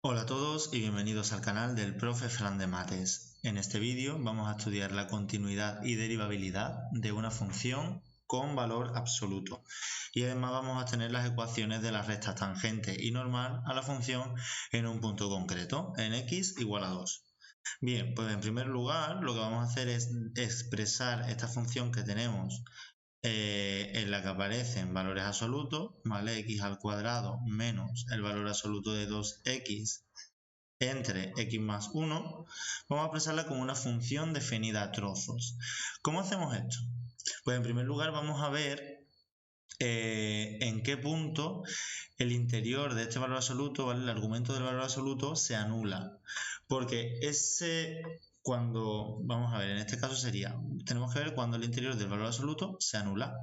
Hola a todos y bienvenidos al canal del Profe Fran de Mates. En este vídeo vamos a estudiar la continuidad y derivabilidad de una función con valor absoluto. Y además vamos a tener las ecuaciones de la recta tangente y normal a la función en un punto concreto, en x igual a 2. Bien, pues en primer lugar lo que vamos a hacer es expresar esta función que tenemos en la que aparecen valores absolutos, ¿vale? X al cuadrado menos el valor absoluto de 2x entre x más 1, vamos a expresarla como una función definida a trozos. ¿Cómo hacemos esto? Pues en primer lugar vamos a ver en qué punto el interior de este valor absoluto, ¿vale? El argumento del valor absoluto se anula. Porque vamos a ver, en este caso tenemos que ver cuando el interior del valor absoluto se anula.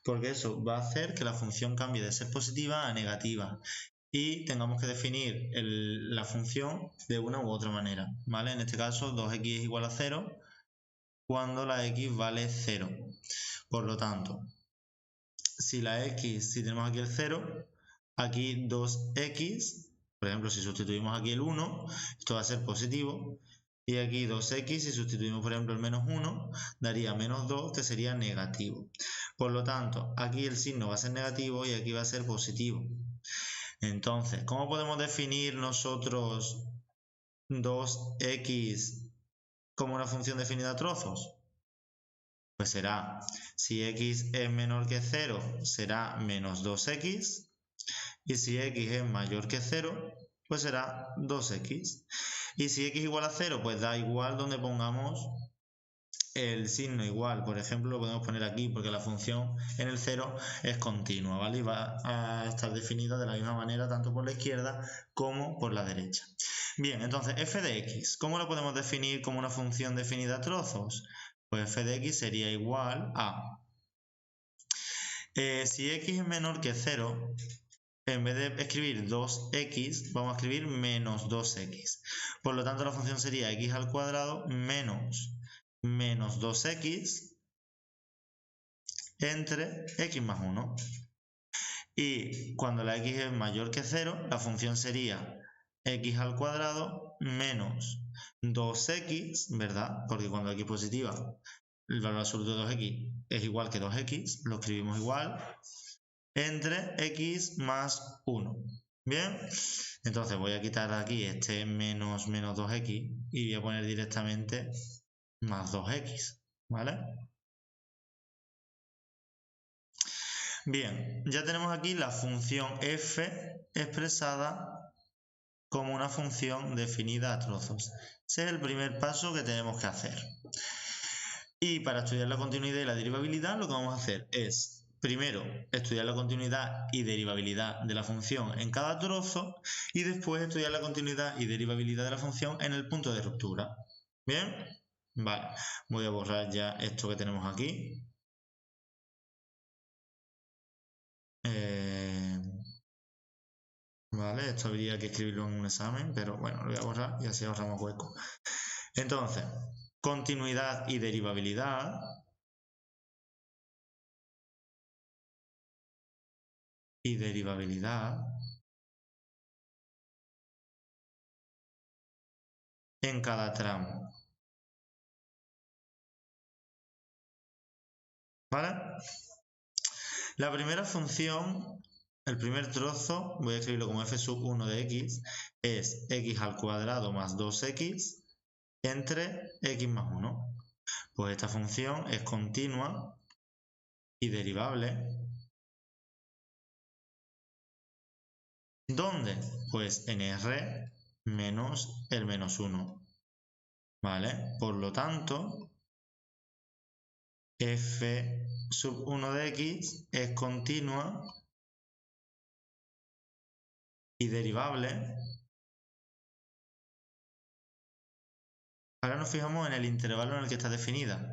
Porque eso va a hacer que la función cambie de ser positiva a negativa. Y tengamos que definir la función de una u otra manera, ¿vale? En este caso 2x es igual a 0 cuando la x vale 0. Por lo tanto, si tenemos aquí el 0, aquí 2x, por ejemplo, si sustituimos aquí el 1, esto va a ser positivo, y aquí 2x, si sustituimos por ejemplo el menos 1, daría menos 2, que sería negativo. Por lo tanto, aquí el signo va a ser negativo y aquí va a ser positivo. Entonces, ¿cómo podemos definir nosotros 2x como una función definida a trozos? Pues será, si x es menor que 0, será menos 2x, y si x es mayor que 0, pues será 2x. Y si x igual a 0, pues da igual donde pongamos el signo igual. Por ejemplo, lo podemos poner aquí porque la función en el 0 es continua, ¿vale? Y va a estar definida de la misma manera tanto por la izquierda como por la derecha. Bien, entonces f de x, ¿cómo lo podemos definir como una función definida a trozos? Pues f de x sería igual a... si x es menor que 0, en vez de escribir 2x, vamos a escribir menos 2x. Por lo tanto, la función sería x al cuadrado menos 2x entre x más 1. Y cuando la x es mayor que 0, la función sería x al cuadrado menos 2x, ¿verdad? Porque cuando x es positiva, el valor absoluto de 2x es igual que 2x, lo escribimos igual, entre x más 1. Bien, entonces voy a quitar aquí este menos 2x y voy a poner directamente más 2x, ¿vale? Bien, ya tenemos aquí la función f expresada como una función definida a trozos. Ese es el primer paso que tenemos que hacer. Y para estudiar la continuidad y la derivabilidad, lo que vamos a hacer es, primero, estudiar la continuidad y derivabilidad de la función en cada trozo y después estudiar la continuidad y derivabilidad de la función en el punto de ruptura. ¿Bien? Vale, voy a borrar ya esto que tenemos aquí. Vale, esto habría que escribirlo en un examen, pero bueno, lo voy a borrar y así ahorramos hueco. Entonces, continuidad y derivabilidad. Y derivabilidad en cada tramo. ¿Vale? La primera función, el primer trozo, voy a escribirlo como f sub 1 de x, es x al cuadrado más 2x entre x más 1. Pues esta función es continua y derivable. ¿Dónde? Pues en r menos el menos 1. ¿Vale? Por lo tanto, f sub 1 de x es continua y derivable. Ahora nos fijamos en el intervalo en el que está definida.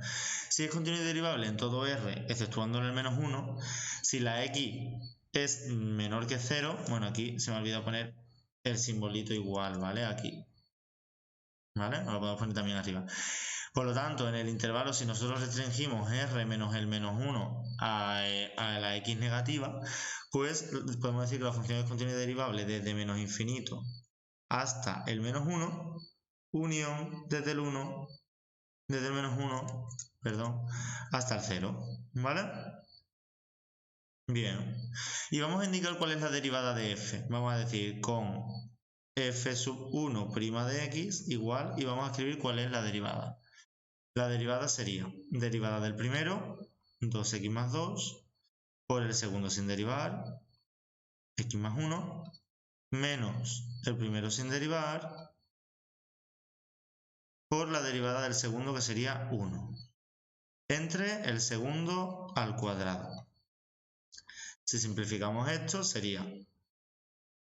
Si es continua y derivable en todo r, exceptuando en el menos 1, si la x es menor que 0, bueno, aquí se me ha olvidado poner el simbolito igual, ¿vale? Aquí. ¿Vale? Lo podemos poner también arriba. Por lo tanto, en el intervalo, si nosotros restringimos r menos el menos 1 a la x negativa, pues podemos decir que la función es continua y derivable desde menos infinito hasta el menos 1, unión desde el menos 1, perdón, hasta el 0, ¿vale? Bien, y vamos a indicar cuál es la derivada de f. Vamos a decir con f sub 1' de x igual, y vamos a escribir cuál es la derivada. La derivada sería derivada del primero, 2x más 2, por el segundo sin derivar, x más 1, menos el primero sin derivar, por la derivada del segundo, que sería 1, entre el segundo al cuadrado. Si simplificamos esto, sería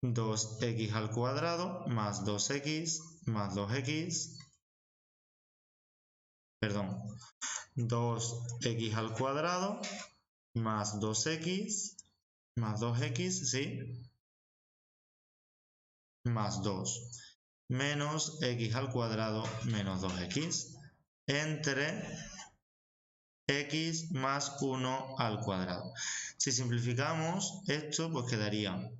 2x al cuadrado más 2x más 2x, perdón, 2x al cuadrado más 2x más 2x, ¿sí? Más 2 menos x al cuadrado menos 2x entre x más 1 al cuadrado. Si simplificamos esto, pues quedaría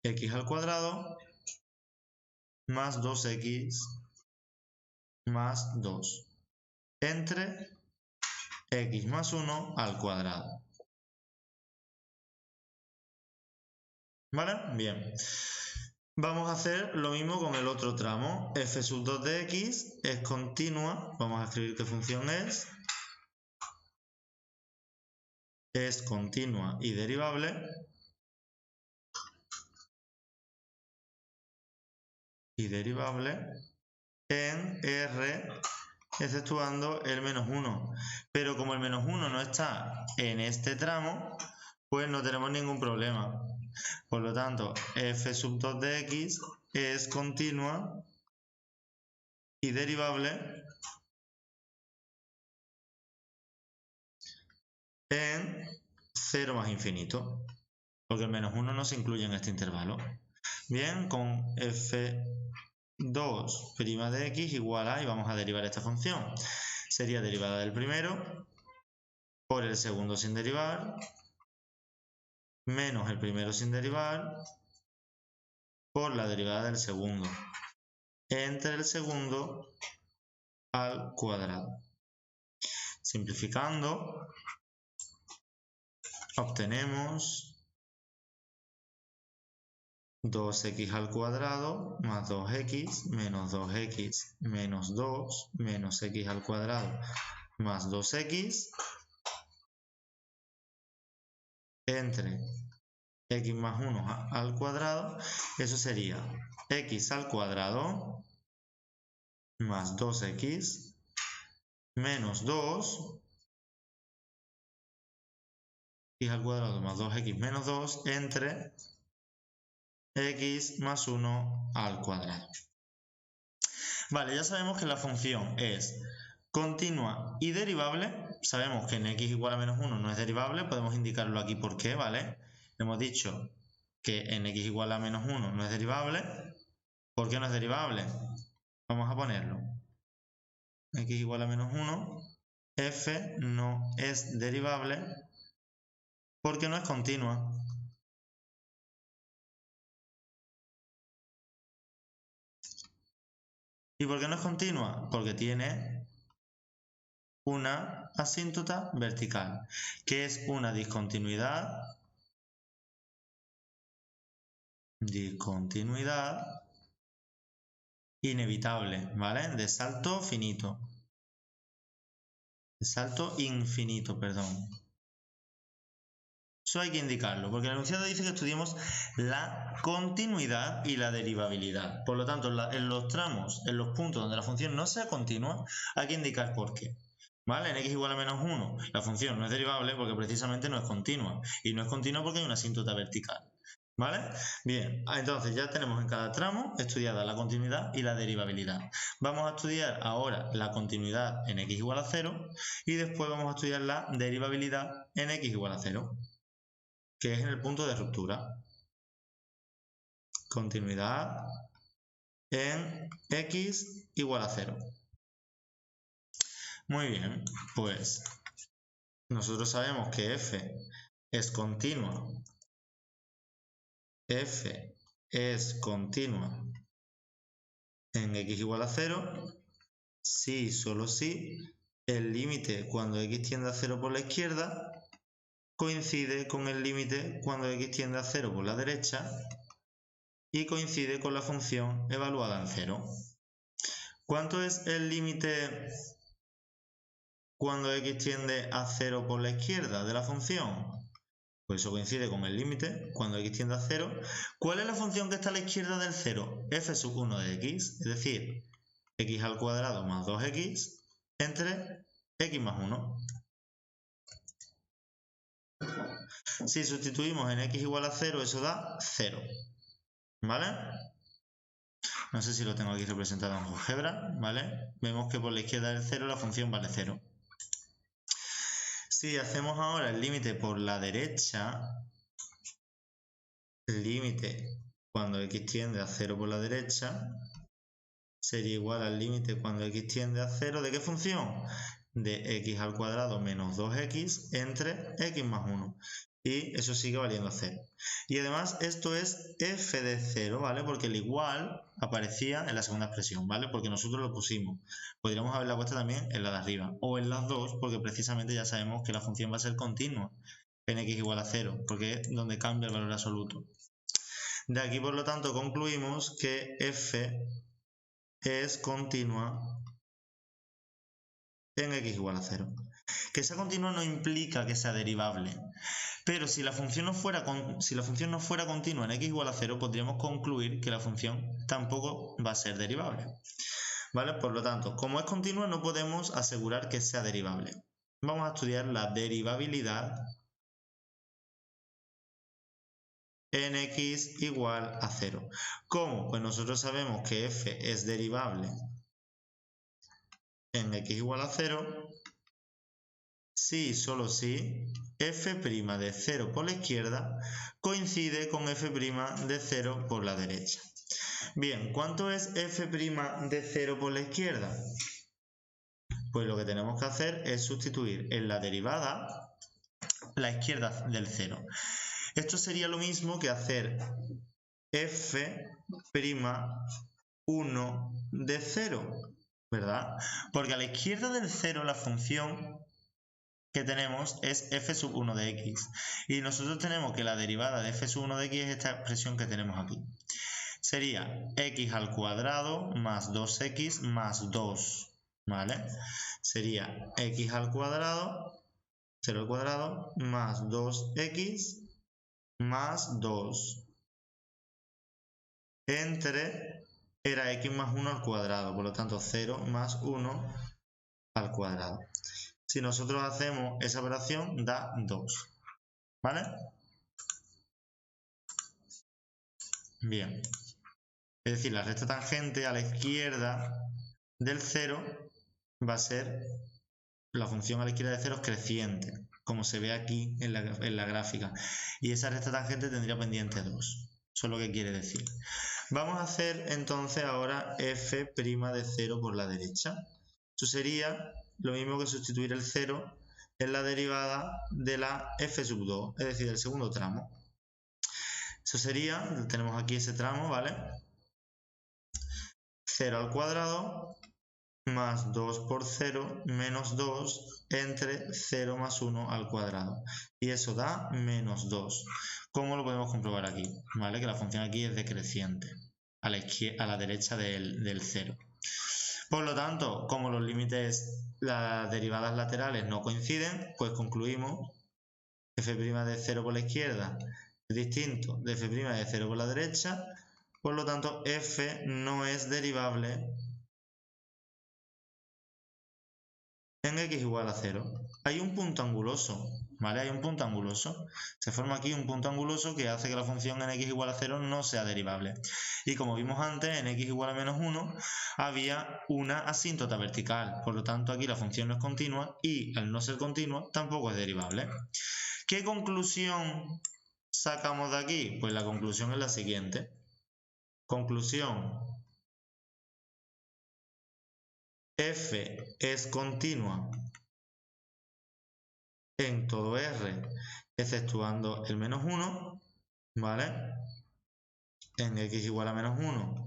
x al cuadrado más 2x más 2 entre x más 1 al cuadrado. ¿Vale? Bien. Vamos a hacer lo mismo con el otro tramo. F sub 2 de x es continua. Vamos a escribir qué función es. Es continua y derivable. En R exceptuando el menos 1. Pero como el menos 1 no está en este tramo, pues no tenemos ningún problema. Por lo tanto, f sub 2 de x es continua y derivable en 0 más infinito, porque el menos 1 no se incluye en este intervalo. Bien, con f2' de x igual a, y vamos a derivar esta función. Sería derivada del primero por el segundo sin derivar, menos el primero sin derivar, por la derivada del segundo, entre el segundo al cuadrado. Simplificando, obtenemos 2x al cuadrado más 2x menos 2x menos 2 menos x al cuadrado más 2x entre x más 1 al cuadrado. Eso sería x al cuadrado más 2x menos 2 x al cuadrado más 2x menos 2 entre x más 1 al cuadrado. Vale, ya sabemos que la función es continua y derivable. Sabemos que en x igual a menos 1 no es derivable. Podemos indicarlo aquí por qué, ¿vale? Hemos dicho que en x igual a menos 1 no es derivable. ¿Por qué no es derivable? Vamos a ponerlo. X igual a menos 1, f no es derivable porque no es continua. ¿Y por qué no es continua? Porque tiene una asíntota vertical, que es una discontinuidad inevitable, ¿vale? De salto finito. De salto infinito, perdón. Eso hay que indicarlo, porque el enunciado dice que estudiemos la continuidad y la derivabilidad. Por lo tanto, en los tramos, en los puntos donde la función no sea continua, hay que indicar por qué. ¿Vale? En x igual a menos 1, la función no es derivable porque precisamente no es continua. Y no es continua porque hay una asíntota vertical. ¿Vale? Bien, entonces ya tenemos en cada tramo estudiada la continuidad y la derivabilidad. Vamos a estudiar ahora la continuidad en x igual a 0 y después vamos a estudiar la derivabilidad en x igual a 0, que es en el punto de ruptura. Continuidad en x igual a 0. Muy bien, pues nosotros sabemos que f es continua. F es continua en x igual a 0 si y solo si el límite cuando x tiende a 0 por la izquierda coincide con el límite cuando x tiende a 0 por la derecha y coincide con la función evaluada en 0. ¿Cuánto es el límite cuando x tiende a 0 por la izquierda de la función? Pues eso coincide con el límite cuando x tiende a 0. ¿Cuál es la función que está a la izquierda del 0? f sub 1 de x, es decir, x al cuadrado más 2x entre x más 1. Si sustituimos en x igual a 0, eso da 0. ¿Vale? No sé si lo tengo aquí representado en GeoGebra, ¿vale? Vemos que por la izquierda del 0 la función vale 0. Si hacemos ahora el límite por la derecha, el límite cuando x tiende a 0 por la derecha sería igual al límite cuando x tiende a 0, ¿de qué función? De x al cuadrado menos 2x entre x más 1. Y eso sigue valiendo 0. Y además esto es f de 0, ¿vale? Porque el igual aparecía en la segunda expresión, ¿vale? Porque nosotros lo pusimos. Podríamos haberla puesto también en la de arriba o en las dos, porque precisamente ya sabemos que la función va a ser continua en x igual a 0, porque es donde cambia el valor absoluto. De aquí, por lo tanto, concluimos que f es continua en x igual a 0. Que sea continua no implica que sea derivable, pero si la función no fuera continua en x igual a 0, podríamos concluir que la función tampoco va a ser derivable. ¿Vale? Por lo tanto, como es continua no podemos asegurar que sea derivable. Vamos a estudiar la derivabilidad en x igual a 0. ¿Cómo? Pues nosotros sabemos que f es derivable en x igual a 0 si y solo si f' de 0 por la izquierda coincide con f' de 0 por la derecha. Bien, ¿cuánto es f' de 0 por la izquierda? Pues lo que tenemos que hacer es sustituir en la derivada la izquierda del 0. Esto sería lo mismo que hacer f'1 de 0, ¿verdad? Porque a la izquierda del 0 la función que tenemos es f sub 1 de x. Y nosotros tenemos que la derivada de f sub 1 de x es esta expresión que tenemos aquí. Sería x al cuadrado más 2x más 2, ¿vale? Sería x al cuadrado, 0 al cuadrado, más 2x más 2 entre, era x más 1 al cuadrado, por lo tanto 0 más 1 al cuadrado. Si nosotros hacemos esa operación, da 2, ¿vale? Bien. Es decir, la recta tangente a la izquierda del 0 va a ser, la función a la izquierda de 0 es creciente, como se ve aquí en la gráfica. Y esa recta tangente tendría pendiente 2. Eso es lo que quiere decir. Vamos a hacer entonces ahora f' de 0 por la derecha. Eso sería lo mismo que sustituir el 0 en la derivada de la f sub 2, es decir, el segundo tramo. Eso sería, tenemos aquí ese tramo, ¿vale? 0 al cuadrado más 2 por 0 menos 2 entre 0 más 1 al cuadrado. Y eso da menos 2. ¿Cómo lo podemos comprobar aquí? ¿Vale? Que la función aquí es decreciente a la derecha del 0. Por lo tanto, como los límites, las derivadas laterales no coinciden, pues concluimos f' de 0 por la izquierda es distinto de f' de 0 por la derecha. Por lo tanto, f no es derivable en x igual a 0. Hay un punto anguloso, ¿vale? Hay un punto anguloso. Se forma aquí un punto anguloso que hace que la función en x igual a 0 no sea derivable. Y como vimos antes, en x igual a menos 1 había una asíntota vertical. Por lo tanto, aquí la función no es continua y al no ser continua tampoco es derivable. ¿Qué conclusión sacamos de aquí? Pues la conclusión es la siguiente. Conclusión. F es continua en todo R, exceptuando el menos 1, ¿vale? en x igual a menos 1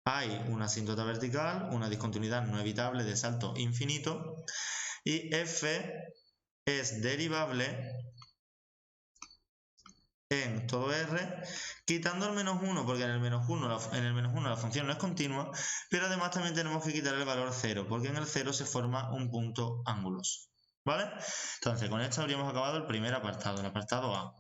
hay una asíntota vertical, una discontinuidad no evitable de salto infinito, y f es derivable en todo r, quitando el menos 1, porque en el menos 1 la función no es continua, pero además también tenemos que quitar el valor 0, porque en el 0 se forma un punto anguloso, ¿vale? Entonces, con esto habríamos acabado el primer apartado, el apartado A.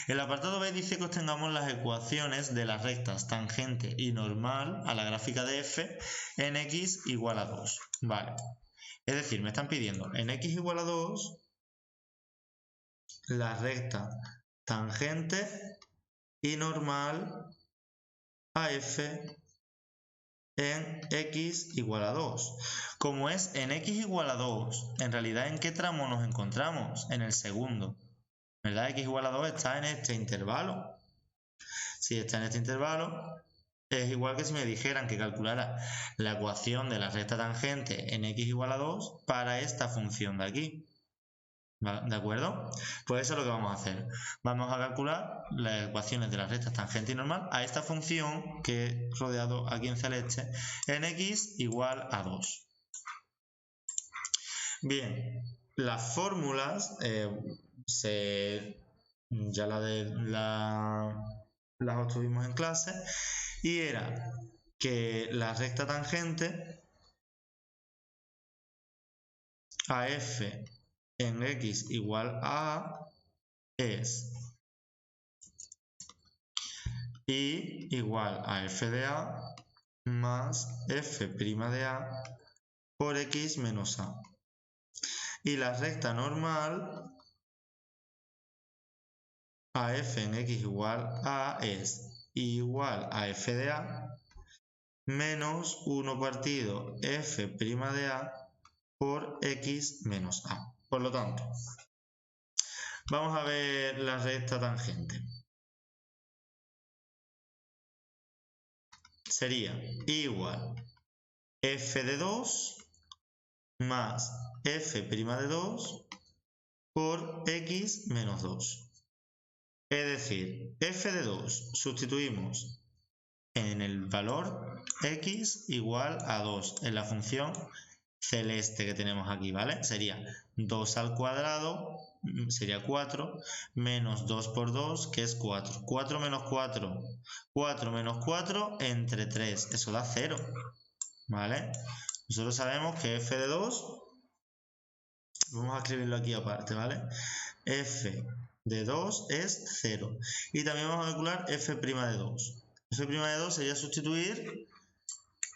El apartado B dice que obtengamos las ecuaciones de las rectas tangente y normal a la gráfica de f en x igual a 2. Vale. Es decir, me están pidiendo en x igual a 2 la recta tangente y normal a f en x igual a 2. Como es en x igual a 2, en realidad ¿en qué tramo nos encontramos? En el segundo. ¿Verdad? X igual a 2 está en este intervalo. Si está en este intervalo, es igual que si me dijeran que calculara la ecuación de la recta tangente en x igual a 2 para esta función de aquí. ¿De acuerdo? Pues eso es lo que vamos a hacer. Vamos a calcular las ecuaciones de las rectas tangente y normal a esta función que he rodeado aquí en celeste en x igual a 2. Bien, las fórmulas ya las obtuvimos en clase y era que la recta tangente a f en x igual a A es y igual a f de A más f' de A por x menos A. Y la recta normal a f en x igual a es igual a f de A menos 1 partido f' de A por x menos A. Por lo tanto, vamos a ver la recta tangente. Sería igual f de 2 más f' de 2 por x menos 2. Es decir, f de 2 sustituimos en el valor x igual a 2 en la función celeste que tenemos aquí, ¿vale? Sería 2 al cuadrado, sería 4, menos 2 por 2, que es 4. 4 menos 4, 4 menos 4 entre 3, eso da 0, ¿vale? Nosotros sabemos que f de 2, vamos a escribirlo aquí aparte, ¿vale? F de 2 es 0. Y también vamos a calcular f' de 2. F' de 2 sería sustituir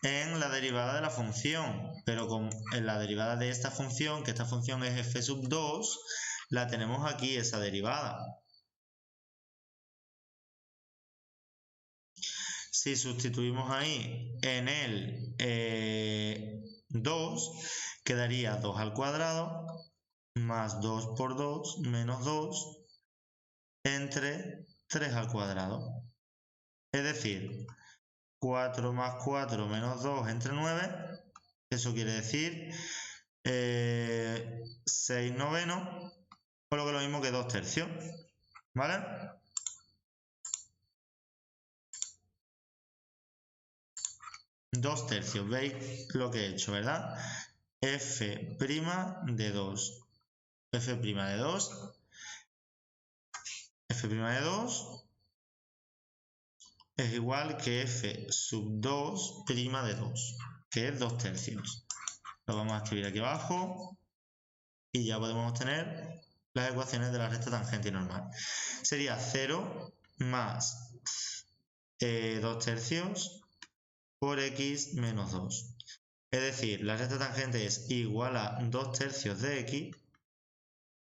en la derivada de la función, pero en la derivada de esta función, que esta función es f sub 2, la tenemos aquí, esa derivada. Si sustituimos ahí en el 2, quedaría 2 al cuadrado más 2 por 2 menos 2 entre 3 al cuadrado. Es decir, 4 más 4 menos 2 entre 9, eso quiere decir 6 novenos, o lo que es lo mismo que 2 tercios, ¿vale? Dos tercios, veis lo que he hecho, ¿verdad? F' de 2. F' de 2. F' de 2 es igual que f sub 2' de 2, que es 2 tercios. Lo vamos a escribir aquí abajo y ya podemos obtener las ecuaciones de la recta tangente y normal. Sería 0 más 2 tercios por x menos 2. Es decir, la recta tangente es igual a 2 tercios de x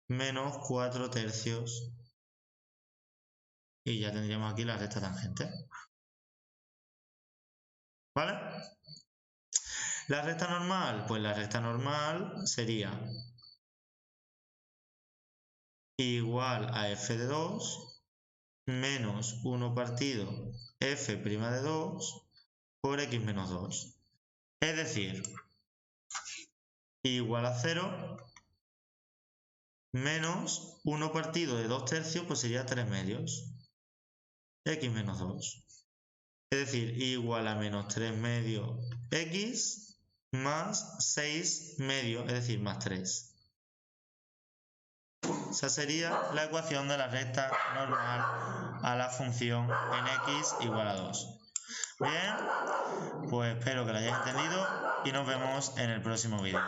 menos 4 tercios. Y ya tendríamos aquí la recta tangente. ¿Vale? La recta normal, pues la recta normal sería igual a f de 2 menos 1 partido f' de 2 por x menos 2. Es decir, igual a 0 menos 1 partido de 2 tercios, pues sería 3 medios. x menos 2. Es decir, igual a menos 3 medios x más 6 medios, es decir, más 3. Esa sería la ecuación de la recta normal a la función en x igual a 2. Bien, pues espero que lo hayáis entendido y nos vemos en el próximo vídeo.